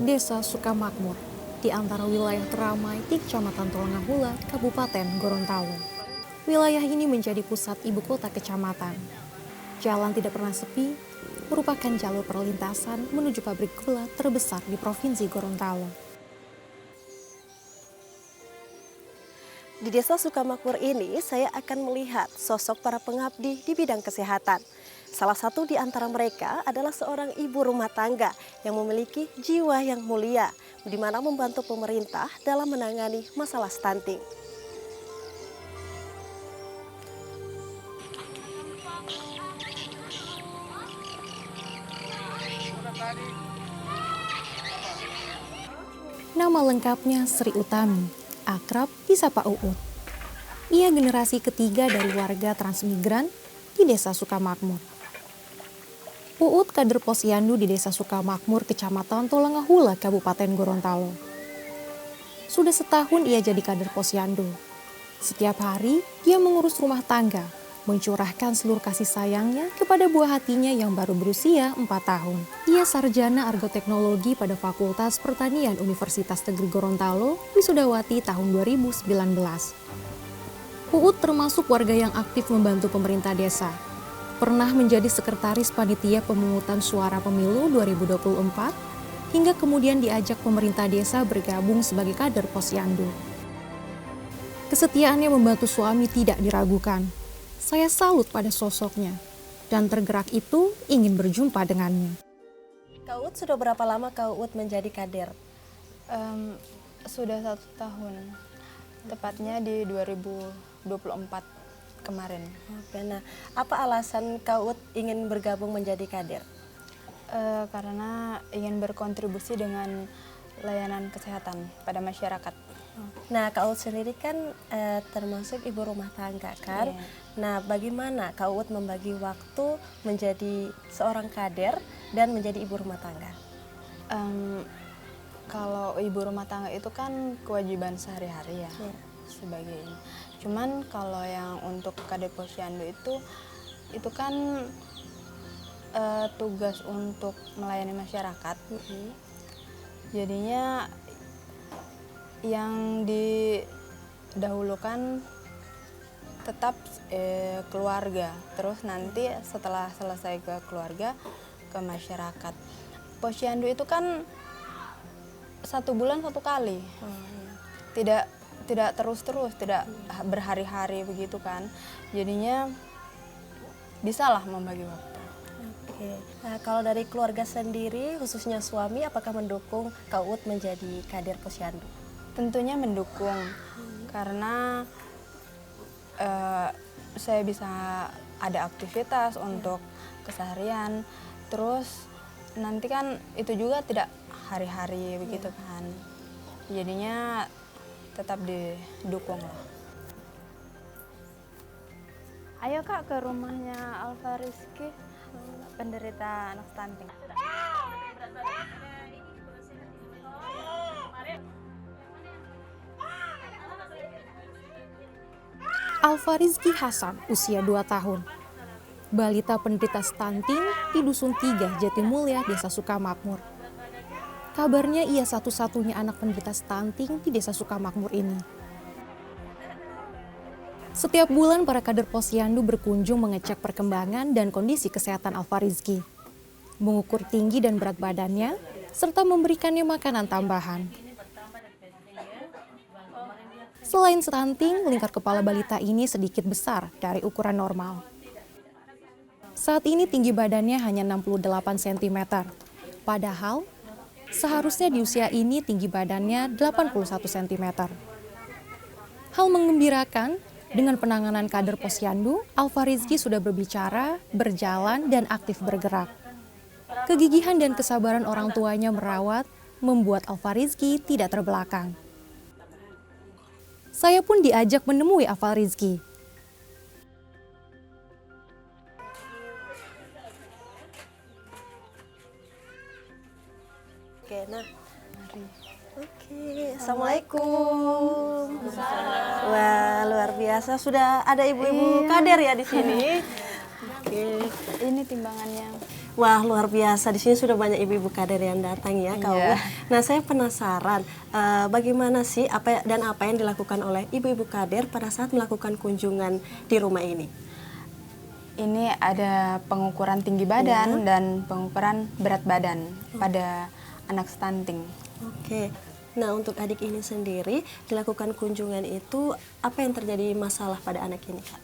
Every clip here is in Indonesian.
Desa Sukamakmur, di antara wilayah teramai di Kecamatan Tolangahula, Kabupaten Gorontalo. Wilayah ini menjadi pusat ibu kota kecamatan. Jalan tidak pernah sepi, merupakan jalur perlintasan menuju pabrik gula terbesar di Provinsi Gorontalo. Di Desa Sukamakmur ini, saya akan melihat sosok para pengabdi di bidang kesehatan. Salah satu di antara mereka adalah seorang ibu rumah tangga yang memiliki jiwa yang mulia, di mana membantu pemerintah dalam menangani masalah stunting. Nama lengkapnya Sri Utami, akrab disapa Uut. Ia generasi ketiga dari warga transmigran di Desa Sukamakmur. Uut kader posyandu di Desa Sukamakmur, Kecamatan Tolangahula, Kabupaten Gorontalo. Sudah setahun ia jadi kader posyandu. Setiap hari dia mengurus rumah tangga, mencurahkan seluruh kasih sayangnya kepada buah hatinya yang baru berusia 4 tahun. Ia sarjana argoteknologi pada Fakultas Pertanian Universitas Negeri Gorontalo, Wisudawati tahun 2019. Uut termasuk warga yang aktif membantu pemerintah desa. Pernah menjadi sekretaris panitia pemungutan suara pemilu 2024, hingga kemudian diajak pemerintah desa bergabung sebagai kader posyandu. Kesetiaannya membantu suami tidak diragukan. Saya salut pada sosoknya, dan tergerak itu ingin berjumpa dengannya. Kak Uut, sudah berapa lama Kak Uut menjadi kader? Sudah 1 tahun, tepatnya di 2024 kemarin. Oke, nah, apa alasan Kak Uut ingin bergabung menjadi kader? Karena ingin berkontribusi dengan layanan kesehatan pada masyarakat. Nah, Kak Uut sendiri kan termasuk ibu rumah tangga kan? Iya. Nah, bagaimana Kak Uut membagi waktu menjadi seorang kader dan menjadi ibu rumah tangga? Kalau ibu rumah tangga itu kan kewajiban sehari-hari ya, sebagai ini. Cuman kalau yang untuk kader posyandu itu kan tugas untuk melayani masyarakat. Jadinya yang didahulukan tetap keluarga, terus nanti setelah selesai ke keluarga ke masyarakat. Posyandu itu kan 1 bulan 1 kali, tidak terus-terus, tidak berhari-hari begitu kan. Jadinya bisalah membagi waktu. Oke. Nah, kalau dari keluarga sendiri, khususnya suami, apakah mendukung Kak Uut menjadi kader posyandu? Tentunya mendukung, karena saya bisa ada aktivitas untuk keseharian, terus nanti kan itu juga tidak hari-hari begitu kan. Jadinya tetap didukung lah. Ayo Kak ke rumahnya Alfa Rizky, penderita anak stunting. Alfa Rizky Hasan, usia 2 tahun. Balita penderita stunting di Dusun 3, Jatimulya, Desa Sukamakmur. Kabarnya ia satu-satunya anak penderita stunting di Desa Sukamakmur ini. Setiap bulan para kader posyandu berkunjung mengecek perkembangan dan kondisi kesehatan Alfa Rizky, mengukur tinggi dan berat badannya, serta memberikannya makanan tambahan. Selain stunting, lingkar kepala balita ini sedikit besar dari ukuran normal. Saat ini tinggi badannya hanya 68 cm, padahal seharusnya di usia ini tinggi badannya 81 cm. Hal menggembirakan, dengan penanganan kader posyandu, Alfa Rizky sudah berbicara, berjalan, dan aktif bergerak. Kegigihan dan kesabaran orang tuanya merawat, membuat Alfa Rizky tidak terbelakang. Saya pun diajak menemui Alfa Rizky. Oke, nah, mari. Assalamualaikum. Wah, luar biasa, sudah ada ibu-ibu kader ya di sini. Oke. Ini timbangannya. Wah, luar biasa. Di sini sudah banyak ibu-ibu kader yang datang ya, Kak Iya. Uut. Nah, saya penasaran bagaimana sih apa yang dilakukan oleh ibu-ibu kader pada saat melakukan kunjungan di rumah ini? Ini ada pengukuran tinggi badan dan pengukuran berat badan pada anak stunting. Oke. Nah, untuk adik ini sendiri dilakukan kunjungan itu apa yang terjadi masalah pada anak ini, Kak?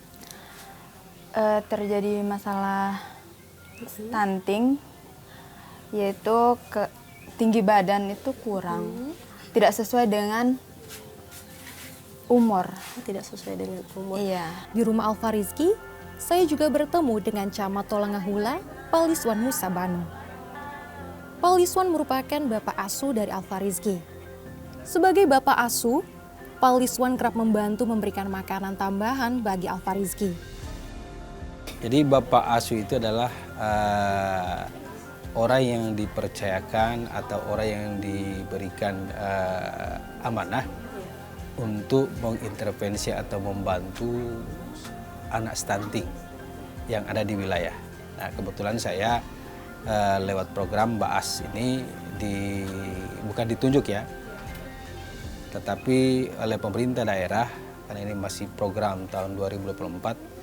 Terjadi masalah stunting, yaitu tinggi badan itu kurang, tidak sesuai dengan umur. Tidak sesuai dengan umur. Iya. Di rumah Alfa Rizky, saya juga bertemu dengan Camat Tolangahula, Paliswan Musa Banu. Paliswan merupakan bapak asuh dari Alfa Rizky. Sebagai bapak asuh, Paliswan kerap membantu memberikan makanan tambahan bagi Alfa Rizky. Jadi bapak asuh itu adalah orang yang dipercayakan atau orang yang diberikan amanah untuk mengintervensi atau membantu anak stunting yang ada di wilayah. Nah, kebetulan saya lewat program BAAS ini bukan ditunjuk ya, tetapi oleh pemerintah daerah, karena ini masih program tahun 2024,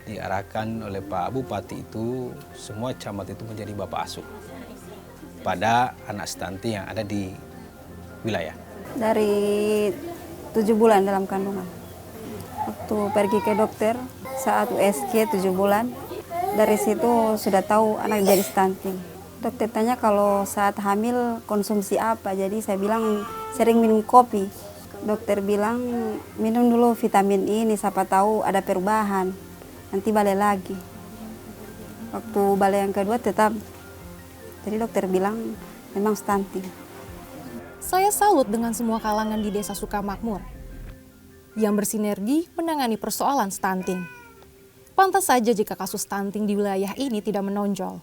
diarahkan oleh Pak Bupati itu semua camat itu menjadi bapak asuh pada anak stunting yang ada di wilayah. Dari 7 bulan dalam kandungan. Waktu pergi ke dokter saat USG 7 bulan, dari situ sudah tahu anak jadi stunting. Dokter tanya kalau saat hamil konsumsi apa, jadi saya bilang sering minum kopi. Dokter bilang minum dulu vitamin ini, siapa tahu ada perubahan, nanti balik lagi. Waktu balik yang kedua tetap, jadi dokter bilang memang stunting. Saya salut dengan semua kalangan di Desa Sukamakmur yang bersinergi menangani persoalan stunting. Pantas saja jika kasus stunting di wilayah ini tidak menonjol.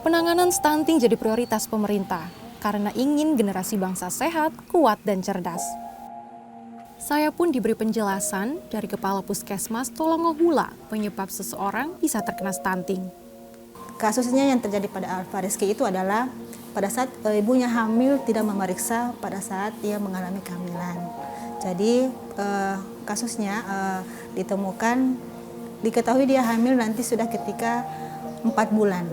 Penanganan stunting jadi prioritas pemerintah karena ingin generasi bangsa sehat, kuat, dan cerdas. Saya pun diberi penjelasan dari Kepala Puskesmas Tolongohula penyebab seseorang bisa terkena stunting. Kasusnya yang terjadi pada Alfa Rizky itu adalah pada saat ibunya hamil tidak memeriksa pada saat dia mengalami kehamilan. Jadi kasusnya diketahui dia hamil nanti sudah ketika 4 bulan.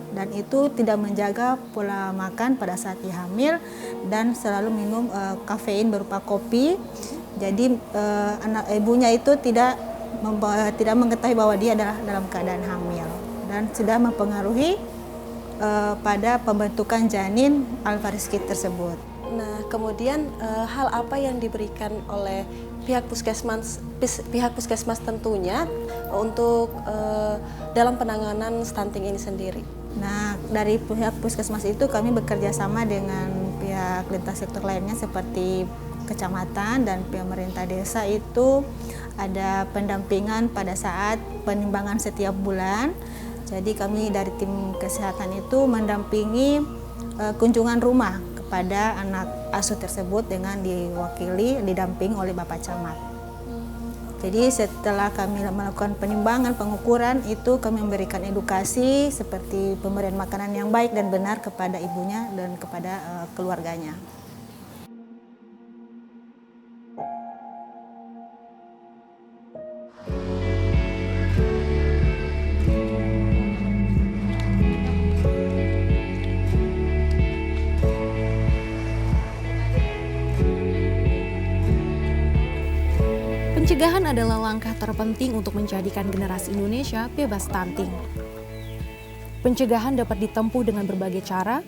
Dan itu tidak menjaga pola makan pada saat dia hamil dan selalu minum kafein berupa kopi. Jadi anak ibunya itu tidak mengetahui bahwa dia adalah dalam keadaan hamil dan sudah mempengaruhi pada pembentukan janin Alfa Rizky tersebut. Nah, kemudian hal apa yang diberikan oleh pihak puskesmas tentunya untuk dalam penanganan stunting ini sendiri? Nah, dari pihak puskesmas itu kami bekerja sama dengan pihak lintas sektor lainnya seperti kecamatan dan pemerintah desa. Itu ada pendampingan pada saat penimbangan setiap bulan. Jadi kami dari tim kesehatan itu mendampingi kunjungan rumah kepada anak asuh tersebut dengan didampingi oleh Bapak Camat. Jadi setelah kami melakukan penimbangan, pengukuran, itu kami memberikan edukasi seperti pemberian makanan yang baik dan benar kepada ibunya dan kepada keluarganya. Pencegahan adalah langkah terpenting untuk menjadikan generasi Indonesia bebas stunting. Pencegahan dapat ditempuh dengan berbagai cara,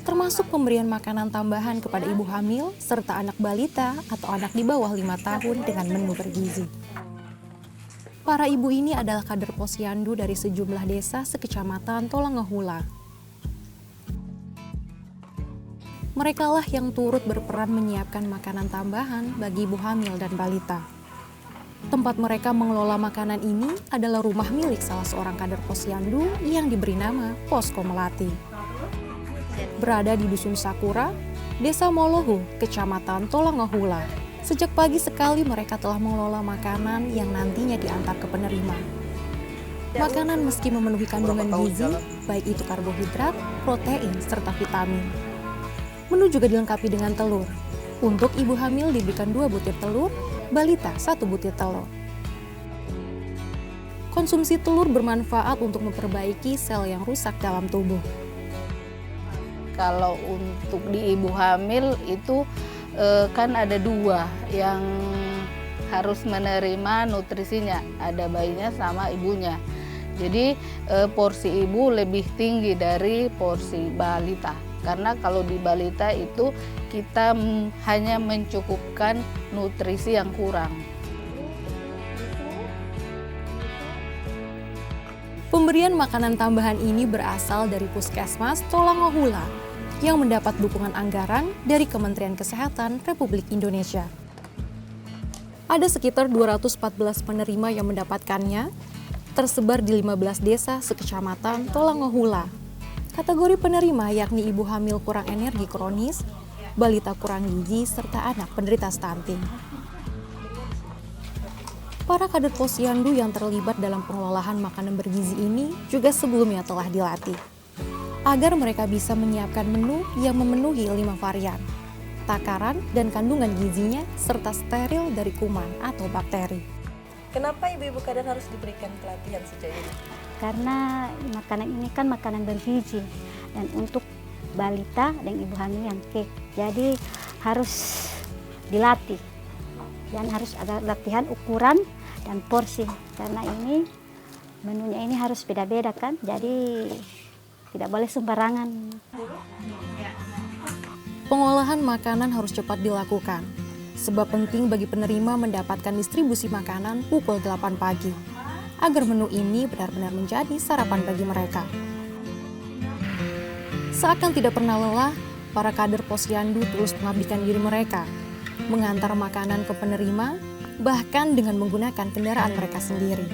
termasuk pemberian makanan tambahan kepada ibu hamil serta anak balita atau anak di bawah 5 tahun dengan menu bergizi. Para ibu ini adalah kader posyandu dari sejumlah desa sekecamatan Tolongohula. merekalah yang turut berperan menyiapkan makanan tambahan bagi ibu hamil dan balita. Tempat mereka mengelola makanan ini adalah rumah milik salah seorang kader Posyandu yang diberi nama Posko Melati. Berada di Dusun Sakura, Desa Molohu, Kecamatan Tolangahula. Sejak pagi sekali mereka telah mengelola makanan yang nantinya diantar ke penerima. Makanan meski memenuhi kandungan gizi, baik itu karbohidrat, protein, serta vitamin. Menu juga dilengkapi dengan telur. Untuk ibu hamil diberikan 2 butir telur, balita 1 butir telur. Konsumsi telur bermanfaat untuk memperbaiki sel yang rusak dalam tubuh. Kalau untuk di ibu hamil itu kan ada 2 yang harus menerima nutrisinya, ada bayinya sama ibunya. Jadi porsi ibu lebih tinggi dari porsi balita. Karena kalau di balita itu kita hanya mencukupkan nutrisi yang kurang. Pemberian makanan tambahan ini berasal dari Puskesmas Tolangahula yang mendapat dukungan anggaran dari Kementerian Kesehatan Republik Indonesia. Ada sekitar 214 penerima yang mendapatkannya, tersebar di 15 desa sekecamatan Tolangahula. Kategori penerima yakni ibu hamil kurang energi kronis, balita kurang gizi, serta anak penderita stunting. Para kader Posyandu yang terlibat dalam pengelolaan makanan bergizi ini juga sebelumnya telah dilatih agar mereka bisa menyiapkan menu yang memenuhi 5 varian, takaran dan kandungan gizinya, serta steril dari kuman atau bakteri. Kenapa ibu-ibu kader harus diberikan pelatihan sejak ini? Karena makanan ini kan makanan bergizi dan untuk balita dan ibu hamil yang kek, jadi harus dilatih dan harus ada latihan ukuran dan porsi karena ini menunya ini harus beda-beda kan, jadi tidak boleh sembarangan. Pengolahan makanan harus cepat dilakukan sebab penting bagi penerima mendapatkan distribusi makanan pukul 8 pagi. Agar menu ini benar-benar menjadi sarapan bagi mereka. Seakan tidak pernah lelah, para kader Posyandu terus mengabdikan diri mereka, mengantar makanan ke penerima, bahkan dengan menggunakan kendaraan mereka sendiri.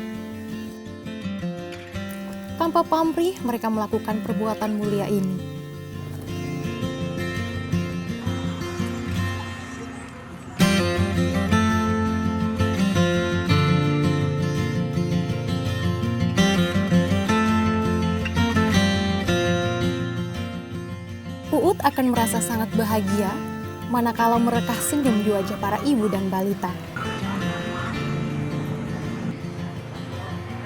Tanpa pamrih, mereka melakukan perbuatan mulia ini. Uut akan merasa sangat bahagia manakala merekah senyum di wajah para ibu dan balita.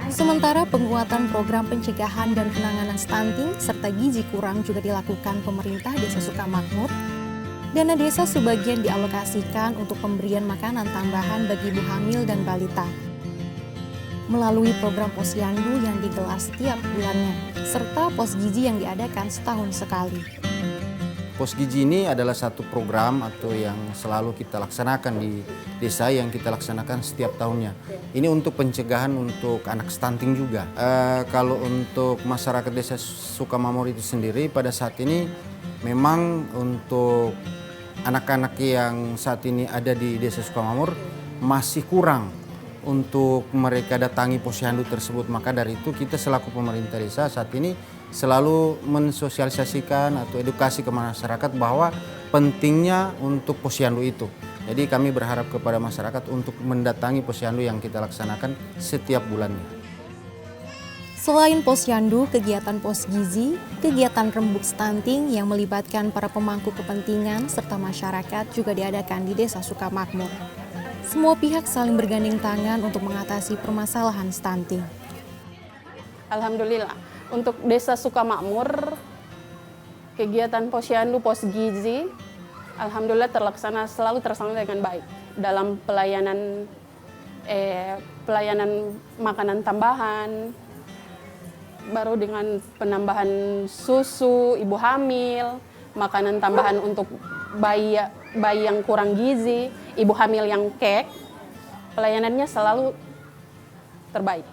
Sementara penguatan program pencegahan dan penanganan stunting serta gizi kurang juga dilakukan pemerintah Desa Sukamakmur. Dana desa sebagian dialokasikan untuk pemberian makanan tambahan bagi ibu hamil dan balita. Melalui program Posyandu yang digelar setiap bulannya, serta pos gizi yang diadakan setahun sekali. Pos gizi ini adalah satu program atau yang selalu kita laksanakan di desa yang kita laksanakan setiap tahunnya. Ini untuk pencegahan untuk anak stunting juga. Kalau untuk masyarakat desa Sukamamur itu sendiri pada saat ini memang untuk anak-anak yang saat ini ada di desa Sukamamur masih kurang untuk mereka datangi posyandu tersebut. Maka dari itu kita selaku pemerintah desa saat ini selalu mensosialisasikan atau edukasi ke masyarakat bahwa pentingnya untuk posyandu itu. Jadi kami berharap kepada masyarakat untuk mendatangi posyandu yang kita laksanakan setiap bulannya. Selain posyandu, kegiatan pos gizi, kegiatan rembuk stunting yang melibatkan para pemangku kepentingan serta masyarakat juga diadakan di Desa Sukamakmur. Semua pihak saling bergandeng tangan untuk mengatasi permasalahan stunting. Alhamdulillah, untuk Desa Sukamakmur, kegiatan posyandu pos gizi, alhamdulillah selalu terlaksana dengan baik dalam pelayanan makanan tambahan, baru dengan penambahan susu ibu hamil, makanan tambahan untuk bayi yang kurang gizi, ibu hamil yang kek, pelayanannya selalu terbaik.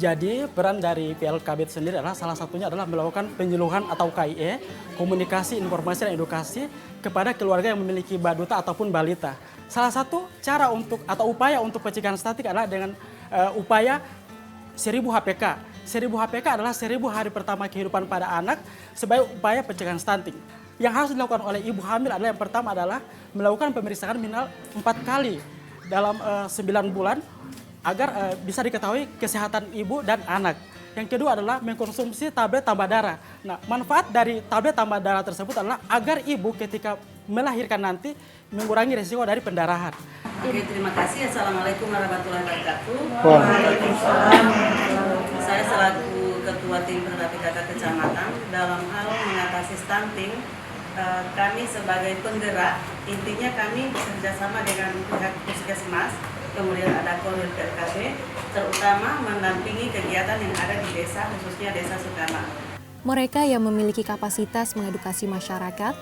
Jadi peran dari PLKB itu sendiri adalah salah satunya adalah melakukan penyuluhan atau KIE, komunikasi, informasi, dan edukasi kepada keluarga yang memiliki baduta ataupun balita. Salah satu cara untuk atau upaya untuk pencegahan stunting adalah dengan upaya 1000 HPK. 1000 HPK adalah 1000 hari pertama kehidupan pada anak sebagai upaya pencegahan stunting. Yang harus dilakukan oleh ibu hamil adalah yang pertama adalah melakukan pemeriksaan minimal 4 kali dalam 9 bulan agar bisa diketahui kesehatan ibu dan anak. Yang kedua adalah mengkonsumsi tablet tambah darah. Nah, manfaat dari tablet tambah darah tersebut adalah agar ibu ketika melahirkan nanti mengurangi risiko dari pendarahan. Oke, terima kasih. Assalamualaikum warahmatullahi wabarakatuh. Waalaikumsalam. Saya selaku Ketua Tim Penerapi Kata Kecamatan dalam hal mengatasi stunting, kami sebagai penggerak, intinya kami bekerjasama dengan pihak Puskesmas, kemudian ada Kodir PLKB, terutama mendampingi kegiatan yang ada di desa, khususnya Desa Sukamakmur. Mereka yang memiliki kapasitas mengedukasi masyarakat,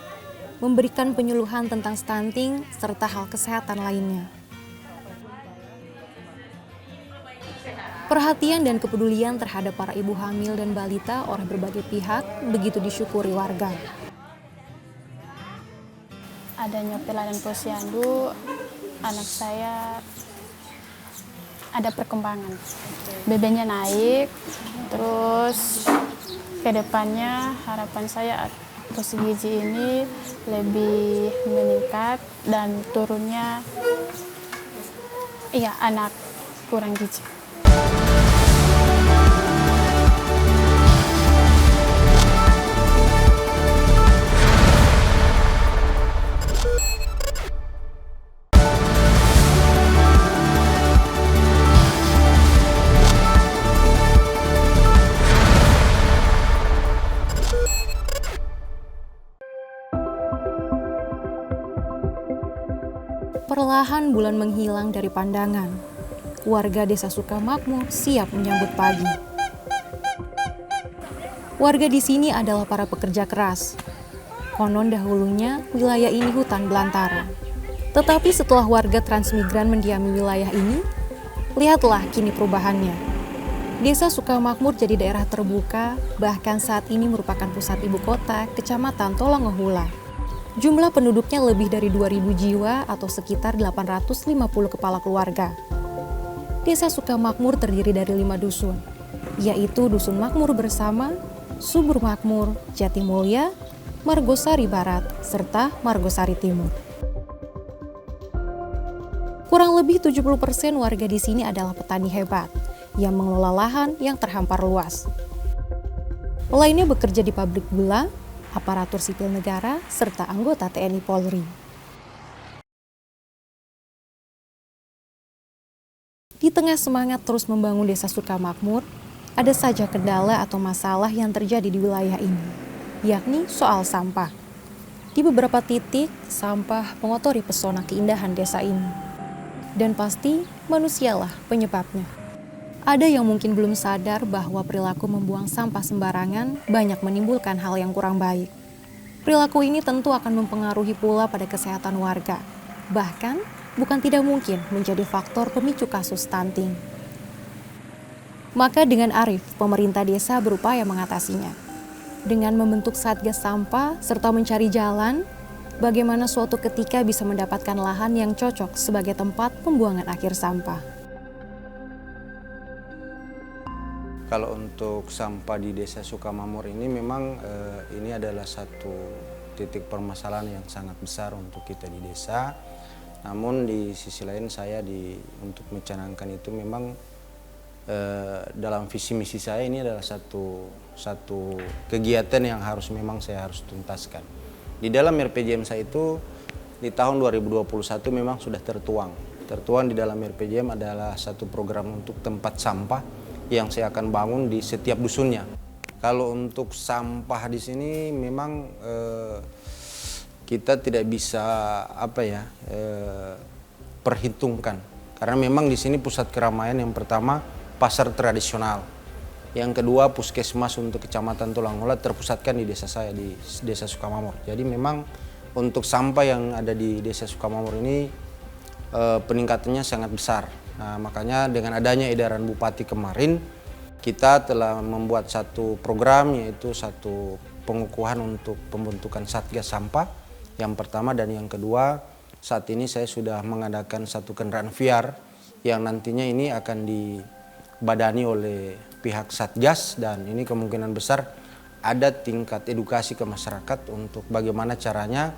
memberikan penyuluhan tentang stunting, serta hal kesehatan lainnya. Perhatian dan kepedulian terhadap para ibu hamil dan balita oleh berbagai pihak begitu disyukuri warga. Adanya pelayanan posyandu, anak saya ada perkembangan. BB-nya naik, terus ke depannya harapan saya posisi gizi ini lebih meningkat dan turunnya anak kurang gizi. Perlahan bulan menghilang dari pandangan. Warga Desa Sukamakmur siap menyambut pagi. Warga di sini adalah para pekerja keras. Konon dahulunya wilayah ini hutan belantara. Tetapi setelah warga transmigran mendiami wilayah ini, lihatlah kini perubahannya. Desa Sukamakmur jadi daerah terbuka, bahkan saat ini merupakan pusat ibu kota, Kecamatan Tolongohula. Jumlah penduduknya lebih dari 2.000 jiwa atau sekitar 850 kepala keluarga. Desa Sukamakmur terdiri dari 5 dusun, yaitu Dusun Makmur Bersama, Subur Makmur, Jatimulya, Margosari Barat, serta Margosari Timur. Kurang lebih 70% warga di sini adalah petani hebat yang mengelola lahan yang terhampar luas. Lainnya bekerja di pabrik gula, aparatur sipil negara, serta anggota TNI Polri. Di tengah semangat terus membangun Desa Sukamakmur, ada saja kendala atau masalah yang terjadi di wilayah ini, yakni soal sampah. Di beberapa titik, sampah mengotori pesona keindahan desa ini. Dan pasti manusialah penyebabnya. Ada yang mungkin belum sadar bahwa perilaku membuang sampah sembarangan banyak menimbulkan hal yang kurang baik. Perilaku ini tentu akan mempengaruhi pula pada kesehatan warga. Bahkan, bukan tidak mungkin menjadi faktor pemicu kasus stunting. Maka dengan arif, pemerintah desa berupaya mengatasinya. Dengan membentuk satgas sampah serta mencari jalan, bagaimana suatu ketika bisa mendapatkan lahan yang cocok sebagai tempat pembuangan akhir sampah. Kalau untuk sampah di Desa Sukamakmur ini memang ini adalah satu titik permasalahan yang sangat besar untuk kita di desa. Namun di sisi lain saya untuk mencanangkan itu memang dalam visi misi saya ini adalah satu kegiatan yang memang saya harus tuntaskan. Di dalam RPJM saya itu di tahun 2021 memang sudah tertuang. Tertuang di dalam RPJM adalah satu program untuk tempat sampah yang saya akan bangun di setiap dusunnya. Kalau untuk sampah di sini memang kita tidak bisa perhitungkan, karena memang di sini pusat keramaian yang pertama pasar tradisional, yang kedua puskesmas untuk Kecamatan Tolongohula terpusatkan di desa saya di Desa Sukamakmur. Jadi memang untuk sampah yang ada di Desa Sukamakmur ini peningkatannya sangat besar. Nah, makanya dengan adanya edaran Bupati kemarin, Kita telah membuat satu program, yaitu satu pengukuhan untuk pembentukan Satgas Sampah yang pertama, dan yang kedua saat ini saya sudah mengadakan satu kendaraan VR yang nantinya ini akan dibadani oleh pihak Satgas, dan ini kemungkinan besar ada tingkat edukasi ke masyarakat untuk bagaimana caranya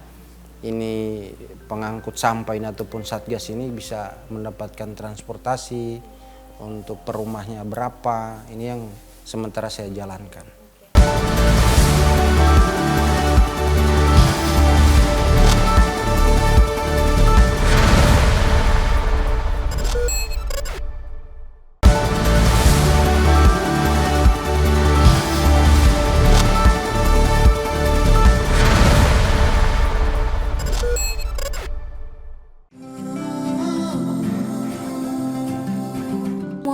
ini pengangkut sampah ini ataupun Satgas ini bisa mendapatkan transportasi, untuk per rumahnya berapa, ini yang sementara saya jalankan.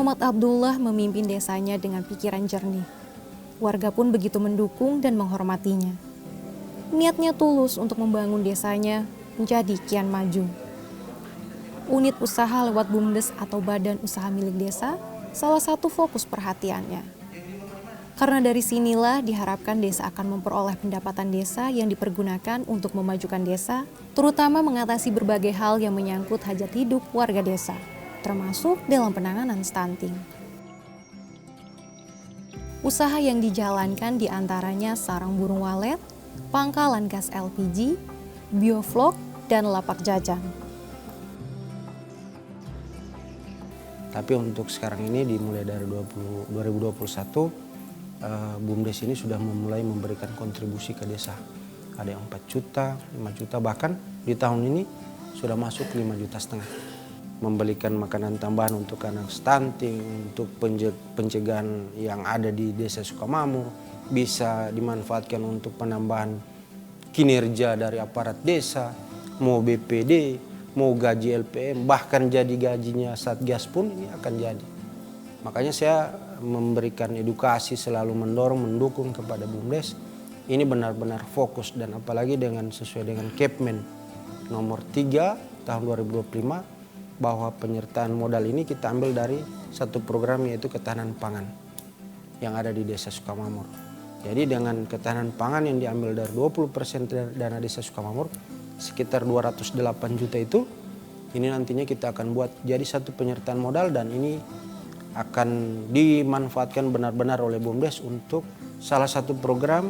Muhammad Abdullah memimpin desanya dengan pikiran jernih. Warga pun begitu mendukung dan menghormatinya. Niatnya tulus untuk membangun desanya menjadi kian maju. Unit usaha lewat BUMDes atau Badan Usaha Milik Desa salah satu fokus perhatiannya. Karena dari sinilah diharapkan desa akan memperoleh pendapatan desa yang dipergunakan untuk memajukan desa, terutama mengatasi berbagai hal yang menyangkut hajat hidup warga desa, termasuk dalam penanganan stunting. Usaha yang dijalankan diantaranya sarang burung walet, pangkalan gas LPG, bioflok, dan lapak jajan. Tapi untuk sekarang ini dimulai dari 2021, BUMDes ini sudah memulai memberikan kontribusi ke desa. Ada yang 4 juta, 5 juta, bahkan di tahun ini sudah masuk 5,5 juta. Membelikan makanan tambahan untuk anak stunting, untuk pencegahan yang ada di Desa Sukamamur, bisa dimanfaatkan untuk penambahan kinerja dari aparat desa, mau BPD, mau gaji LPM, bahkan jadi gajinya Satgas pun ini akan jadi. Makanya saya memberikan edukasi, selalu mendorong, mendukung kepada BUMDes. Ini benar-benar fokus, dan apalagi dengan sesuai dengan Kepmen nomor 3 tahun 2025, bahwa penyertaan modal ini kita ambil dari satu program, yaitu ketahanan pangan yang ada di Desa Sukamamur. Jadi dengan ketahanan pangan yang diambil dari 20% dana Desa Sukamamur, sekitar 208 juta itu, ini nantinya kita akan buat jadi satu penyertaan modal, dan ini akan dimanfaatkan benar-benar oleh BUMDes untuk salah satu program,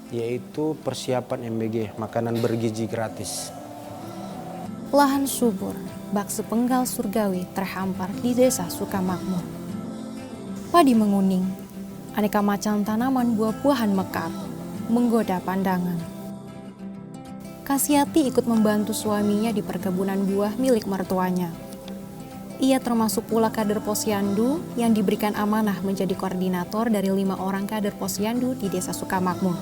yaitu persiapan MBG, makanan bergizi gratis. Lahan subur, bak sepenggal surgawi terhampar di Desa Sukamakmur. Padi menguning, aneka macam tanaman buah-buahan mekar, menggoda pandangan. Kasiati ikut membantu suaminya di perkebunan buah milik mertuanya. Ia termasuk pula kader Posyandu yang diberikan amanah menjadi koordinator dari 5 orang kader Posyandu di Desa Sukamakmur.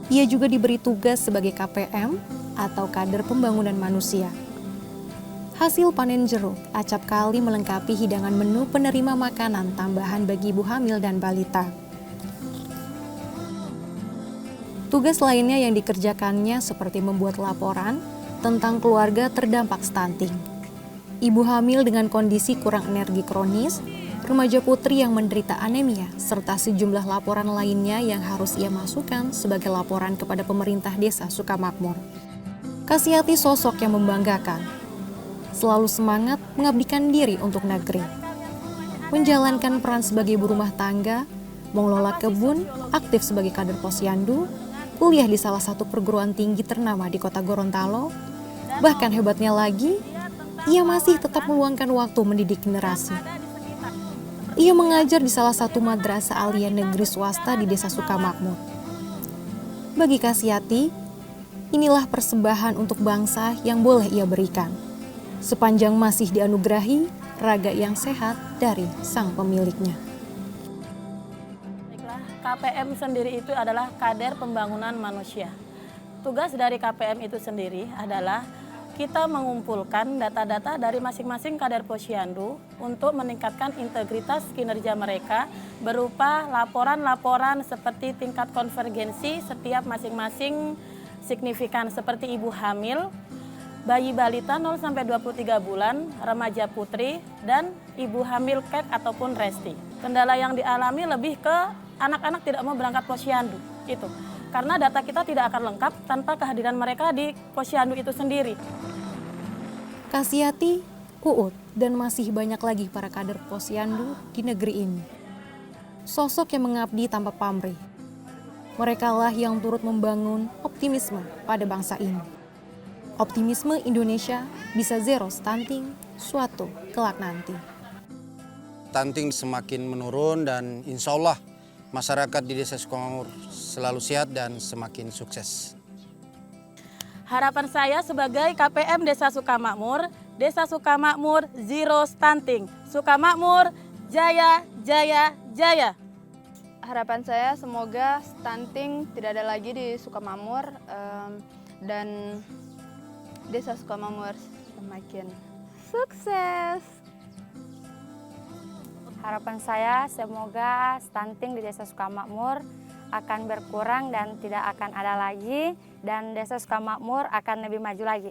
Ia juga diberi tugas sebagai KPM atau kader pembangunan manusia. Hasil panen jeruk acap kali melengkapi hidangan menu penerima makanan tambahan bagi ibu hamil dan balita. Tugas lainnya yang dikerjakannya seperti membuat laporan tentang keluarga terdampak stunting, ibu hamil dengan kondisi kurang energi kronis, remaja putri yang menderita anemia, serta sejumlah laporan lainnya yang harus ia masukkan sebagai laporan kepada pemerintah Desa Sukamakmur. Kasiati sosok yang membanggakan, selalu semangat mengabdikan diri untuk negeri. Menjalankan peran sebagai ibu rumah tangga, mengelola kebun, aktif sebagai kader Posyandu, kuliah di salah satu perguruan tinggi ternama di kota Gorontalo, bahkan hebatnya lagi, ia masih tetap meluangkan waktu mendidik generasi. Ia mengajar di salah satu madrasah aliyah negeri swasta di Desa Sukamakmur. Bagi Kasiati, inilah persembahan untuk bangsa yang boleh ia berikan, sepanjang masih dianugerahi raga yang sehat dari sang pemiliknya. KPM sendiri itu adalah kader pembangunan manusia. Tugas dari KPM itu sendiri adalah kita mengumpulkan data-data dari masing-masing kader Posyandu untuk meningkatkan integritas kinerja mereka berupa laporan-laporan seperti tingkat konvergensi setiap masing-masing signifikan, seperti ibu hamil, bayi balita 0-23 bulan, remaja putri, dan ibu hamil kek ataupun resti. Kendala yang dialami lebih ke anak-anak tidak mau berangkat posyandu itu. Karena data kita tidak akan lengkap tanpa kehadiran mereka di posyandu itu sendiri. Kasiyati, Uut, dan masih banyak lagi para kader posyandu di negeri ini. Sosok yang mengabdi tanpa pamrih. Merekalah yang turut membangun optimisme pada bangsa ini. Optimisme Indonesia bisa zero stunting suatu kelak nanti. Stunting semakin menurun dan insya Allah masyarakat di Desa Sukamakmur selalu sehat dan semakin sukses. Harapan saya sebagai KPM Desa Sukamakmur zero stunting. Sukamakmur, jaya, jaya, jaya. Harapan saya semoga stunting tidak ada lagi di Sukamakmur dan Desa Sukamakmur semakin sukses. Harapan saya semoga stunting di Desa Sukamakmur akan berkurang dan tidak akan ada lagi, dan Desa Sukamakmur akan lebih maju lagi.